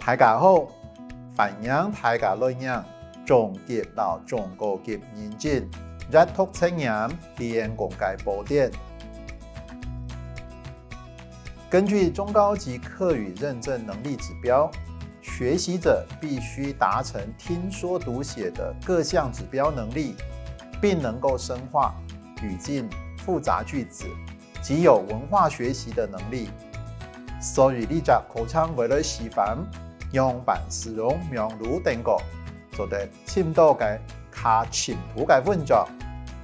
大家好，欢迎大家来听中级到中高级认证阅读测验练公开宝典。根据中高级课语认证能力指标，学习者必须达成听说读写的各项指标能力，并能够深化语境、复杂句子及有文化学习的能力。所以你在口腔为了示范用版使用名如等个，做得深度嘅卡深度嘅文章，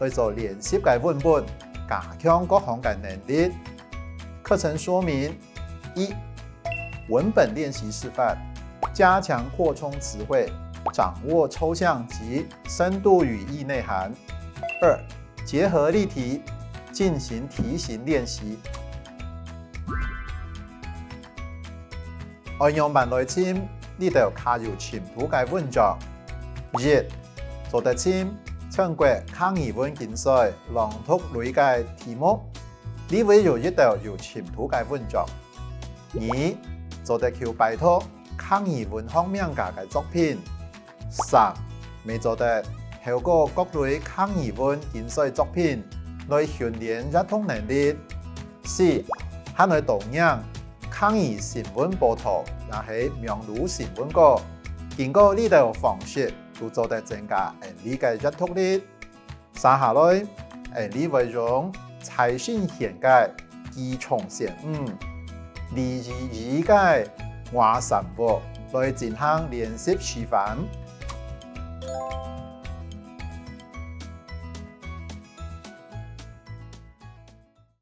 去做练习嘅文本，加强各项嘅能力。课程说明：一、文本练习示范，加强扩充词汇，掌握抽象及深度语义内涵。二、结合例题，进行题型练习。按用版来簽，呢度加入全部嘅文章。一、做得簽，全國抗語文競賽朗讀類嘅題目。呢位有一道有全部嘅文章。二、做得求拜託抗語文方面嘅作品。三、未做得透過各類抗語文競賽作品來訓練閱讀能力。四、喺來導演抗語新聞報道，也係名如新聞個。經過呢道方式，都做得增加你嘅閱讀力。接下來，你會用財訊顯解、機重顯誤、例如理解、話神話來進行練習示範。